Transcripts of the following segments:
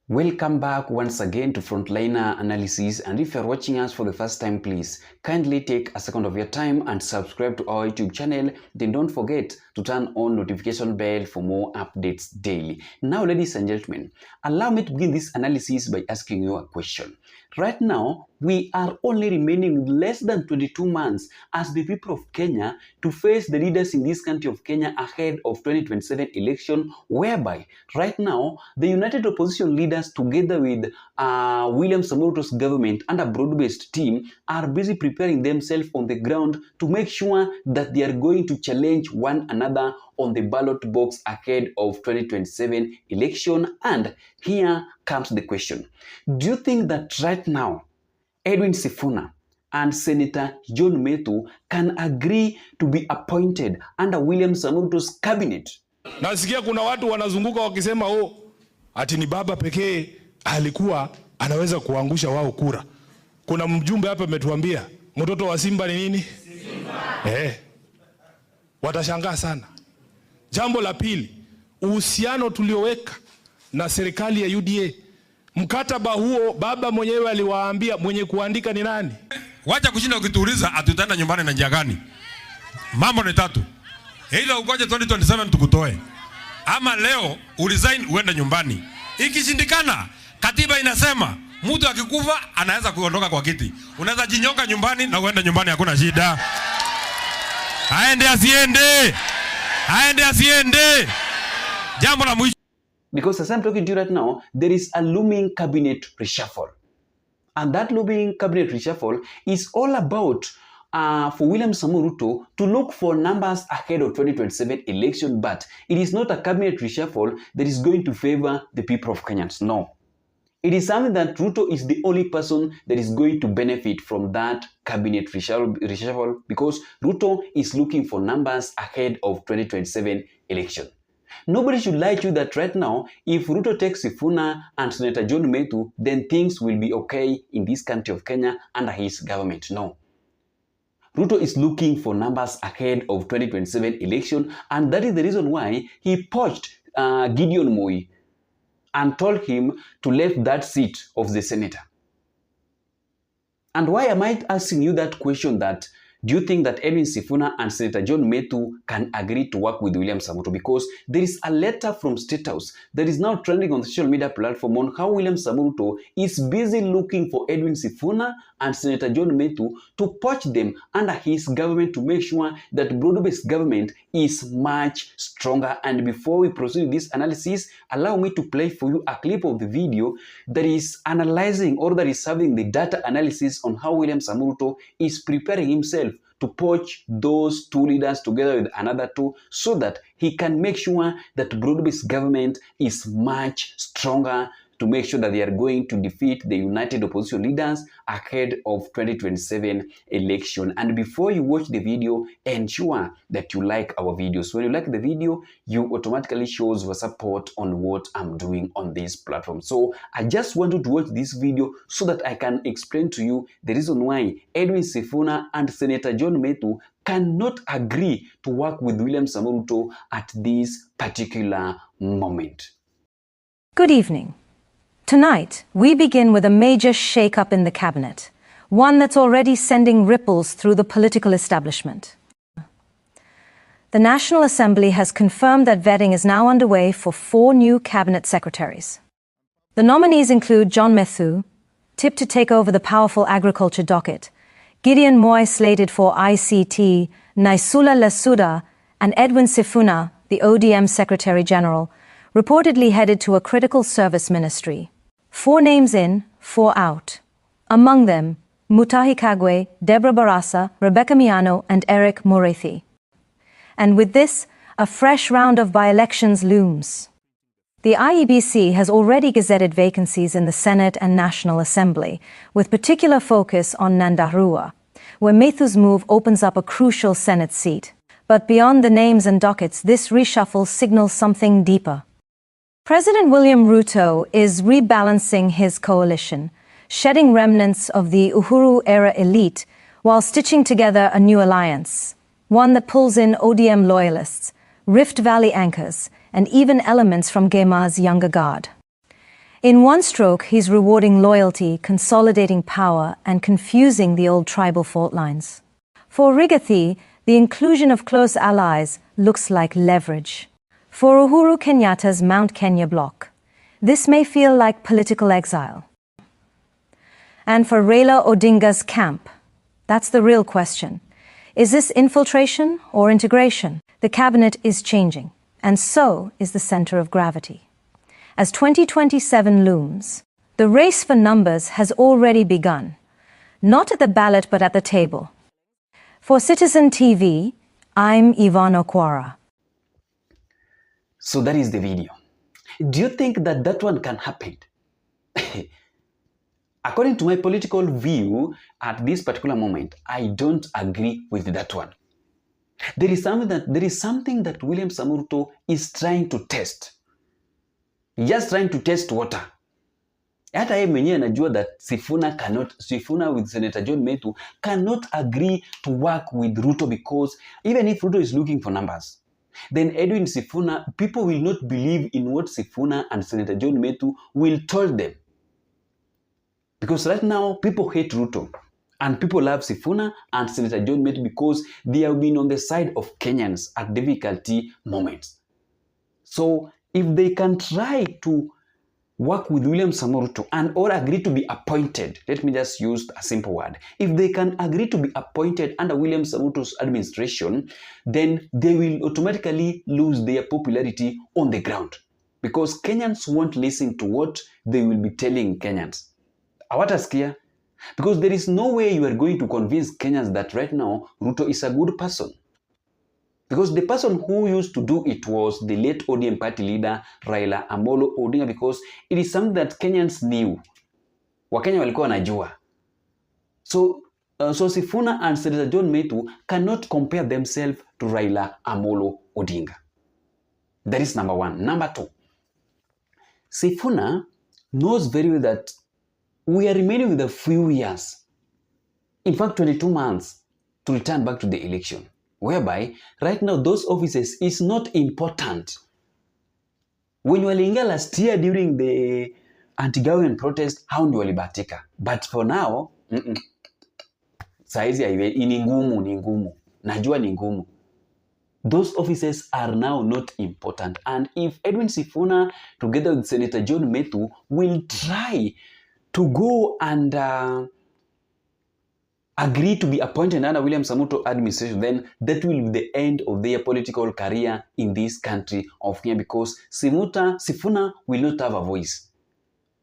Welcome back once again to Frontliner Analysis, and if you're watching us for the first time, please kindly take a second of your time and subscribe to our YouTube channel. Then don't forget to turn on notification bell for more updates daily. Now, ladies and gentlemen, allow me to begin this analysis by asking you a question. Right now, we are only remaining less than 22 months as the people of Kenya to face the leaders in this country of Kenya ahead of 2027 election, whereby right now the united opposition leaders together with William Samoei Ruto's government and a broad-based team are busy preparing themselves on the ground to make sure that they are going to challenge one another on the ballot box ahead of 2027 election. And here comes the question. Do you think that right now Edwin Sifuna and Senator John Metu can agree to be appointed under William Samoei Ruto's cabinet? Nasikia kuna watu wanazunguka wakisema ati ni baba pekee alikuwa anaweza kuangusha wao kura. Kuna mjumbe hapa ametuambia mtoto wa Simba ni nini? Simba. Watashangaa sana. Jambo la pili, uhusiano tulioweka na serikali ya UDA. Mkataba huo baba mwenyewe aliwaambia mwenye kuandika ni nani? Wacha kushinda ukituuliza atutaenda nyumbani na njia gani? Mambo ni tatu. Either ugoje 2027 tukutoe, ama leo uresign uende nyumbani. Ikishindikana, katiba inasema mtu akikufa anaweza kuondoka kwa kiti. Unaweza jinyonga nyumbani na uende nyumbani, hakuna shida. Aende asiende. Aende asiende. Jambo la mwisho. Because as I'm talking to you right now, there is a looming cabinet reshuffle. And that looming cabinet reshuffle is all about for William Samoei Ruto to look for numbers ahead of 2027 election, but it is not a cabinet reshuffle that is going to favor the people of Kenyans. No. It is something that Ruto is the only person that is going to benefit from that cabinet reshuffle because Ruto is looking for numbers ahead of 2027 election. Nobody should lie to you that right now, if Ruto takes Sifuna and Senator John Metu, then things will be okay in this country of Kenya under his government. No. Ruto is looking for numbers ahead of 2027 election, and that is the reason why he poached Gideon Moi and told him to leave that seat of the senator. And why am I asking you that question, that do you think that Edwin Sifuna and Senator John Metu can agree to work with William Samoei Ruto? Because there is a letter from State House that is now trending on the social media platform on how William Samoei Ruto is busy looking for Edwin Sifuna and Senator John Metu to poach them under his government to make sure that broad-based government is much stronger. And before we proceed with this analysis, allow me to play for you a clip of the video that is analyzing, or that is having the data analysis on how William Samoei Ruto is preparing himself to poach those two leaders together with another two, so that he can make sure that broad-based government is much stronger, to make sure that they are going to defeat the united opposition leaders ahead of 2027 election. And before you watch the video, ensure that you like our videos. When you like the video, you automatically shows your support on what I'm doing on this platform. So I just want you to watch this video so that I can explain to you the reason why Edwin Sifuna and Senator John Metu cannot agree to work with William Samoei Ruto at this particular moment. Good evening. Tonight, we begin with a major shake-up in the cabinet, one that's already sending ripples through the political establishment. The National Assembly has confirmed that vetting is now underway for 4 new cabinet secretaries. The nominees include John Metu, tipped to take over the powerful agriculture docket, Gideon Moi slated for ICT, Naisula Lesuda, and Edwin Sifuna, the ODM Secretary General, reportedly headed to a critical service ministry. 4 names in, 4 out. Among them, Mutahi Kagwe, Deborah Barasa, Rebecca Miano, and Eric Morethi. And with this, a fresh round of by-elections looms. The IEBC has already gazetted vacancies in the Senate and National Assembly, with particular focus on Nyandarua, where Metu's move opens up a crucial Senate seat. But beyond the names and dockets, this reshuffle signals something deeper. President William Ruto is rebalancing his coalition, shedding remnants of the Uhuru-era elite while stitching together a new alliance, one that pulls in ODM loyalists, Rift Valley anchors, and even elements from Gema's younger guard. In one stroke, he's rewarding loyalty, consolidating power, and confusing the old tribal fault lines. For Rigathi, the inclusion of close allies looks like leverage. For Uhuru Kenyatta's Mount Kenya bloc, this may feel like political exile. And for Raila Odinga's camp, that's the real question. Is this infiltration or integration? The cabinet is changing, and so is the center of gravity. As 2027 looms, the race for numbers has already begun, not at the ballot but at the table. For Citizen TV, I'm Ivan Okwara. So that is the video. Do you think that that one can happen? According to my political view, at this particular moment, I don't agree with that one. There is something that William Samoei Ruto is trying to test. Just trying to test water. Hata yeye mwenyewe anajua that Sifuna with Senator John Metu cannot agree to work with Ruto, because even if Ruto is looking for numbers, then Edwin Sifuna, people will not believe in what Sifuna and Senator John Metu will tell them. Because right now, people hate Ruto. And people love Sifuna and Senator John Metu because they have been on the side of Kenyans at difficulty moments. So, if they can try to work with William Samoei Ruto and or agree to be appointed, let me just use a simple word. If they can agree to be appointed under William Samoei Ruto's administration, then they will automatically lose their popularity on the ground. Because Kenyans won't listen to what they will be telling Kenyans. Hawatasikia. Because there is no way you are going to convince Kenyans that right now Ruto is a good person. Because the person who used to do it was the late ODM party leader Raila Amolo Odinga, because it is something that Kenyans knew. Wakenya walikuwa wanajua. So Sifuna and Senator John Metu cannot compare themselves to Raila Amolo Odinga. That is number one. Number two, Sifuna knows very well that we are remaining with a few years, in fact 22 months, to return back to the election, whereby right now those offices is not important. When waliingia last year during the anti-government protest, hao ndio walibahatika. But for now, saizi ni ngumu. Najua ni ngumu. Those offices are now not important. And if Edwin Sifuna, together with Senator John Metu, will try to go and agree to be appointed under William Samoei Ruto administration, then that will be the end of their political career in this country of Kenya, because Sifuna will not have a voice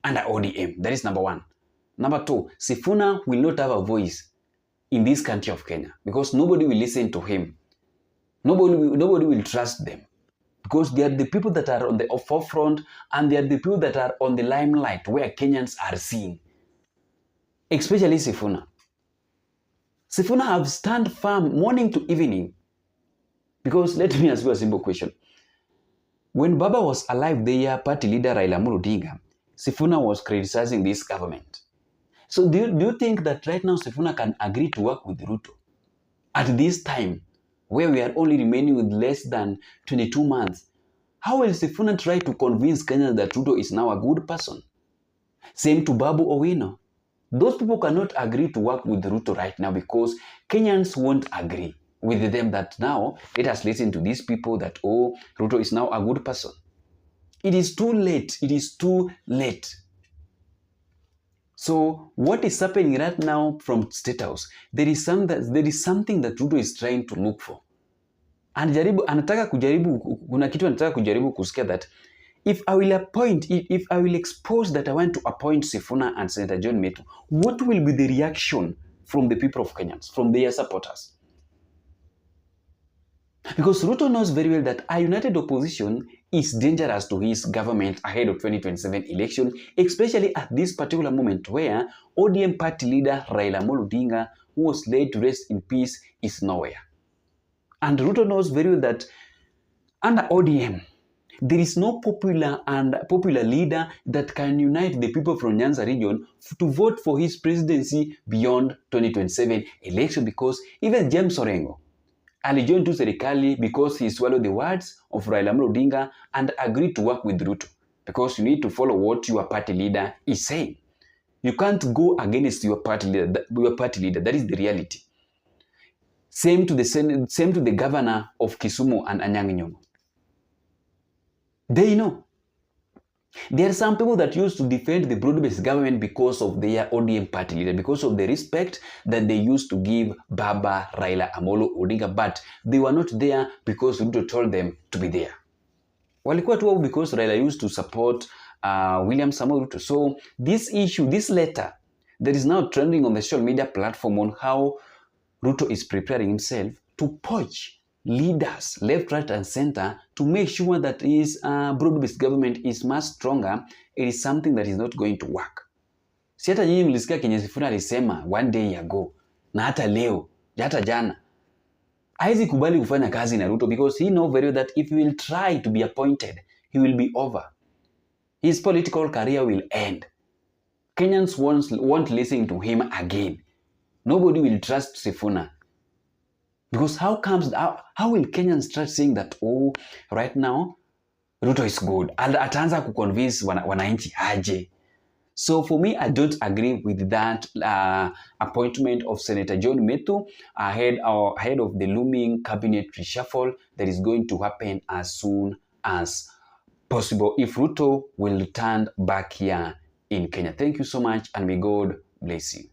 under ODM. That is number one. Number two, Sifuna will not have a voice in this country of Kenya, because nobody will listen to him. Nobody will trust them. Because they are the people that are on the forefront, and they are the people that are on the limelight where Kenyans are seeing. Especially Sifuna. Sifuna have stand firm morning to evening. Because let me ask you a simple question. When Baba was alive, their party leader Raila Amolo Odinga, Sifuna was criticizing this government. So do you think that right now Sifuna can agree to work with Ruto at this time, where we are only remaining with less than 22 months? How will Sifuna try to convince Kenyans that Ruto is now a good person? Same to Babu Owino. Those people cannot agree to work with Ruto right now, because Kenyans won't agree with them that now let us listen to these people that, oh, Ruto is now a good person. It is too late. It is too late. So what is happening right now from State House? There is something that Ruto is trying to look for. And kuna kitu anataka kujaribu kusikia that if I will expose that I want to appoint Sifuna and Senator John Metu, what will be the reaction from the people of Kenyans, from their supporters? Because Ruto knows very well that a united opposition is dangerous to his government ahead of 2027 election, especially at this particular moment where ODM party leader Raila Amolo Odinga, who was laid to rest in peace, is nowhere. And Ruto knows very well that under ODM, there is no popular leader that can unite the people from Nyanza region to vote for his presidency beyond 2027 election, because even James Orengo alijoin tu serikali because he swallowed the words of Raila Amolo Odinga and agreed to work with Ruto. because you need to follow what your party leader is saying. You can't go against your party leader. That is the reality. Same to the governor of Kisumu and Anyang' Nyong'o. They know. There are some people that used to defend the broad-based government because of their ODM party leader, because of the respect that they used to give Baba Raila Amolo Odinga, but they were not there because Ruto told them to be there. Walikuwa tu because Raila used to support William Samoei Ruto. So this issue, this letter that is now trending on the social media platform on how Ruto is preparing himself to poach leaders left, right, and center to make sure that his broad-based government is much stronger, it is something that is not going to work. Si hata nyinyi mlisikia Kenya Sifuna alisema one day ago, na hata leo, hata jana, haizi kubali kufanya kazi na Ruto because he knows very well that if he will try to be appointed, he will be over. His political career will end. Kenyans won't listen to him again. Nobody will trust Sifuna. Because how will Kenyans start saying that, oh, right now, Ruto is good. Ataanza kuconvince wananchi aje. So for me, I don't agree with that appointment of Senator John Metu ahead of the looming cabinet reshuffle that is going to happen as soon as possible if Ruto will return back here in Kenya. Thank you so much and may God bless you.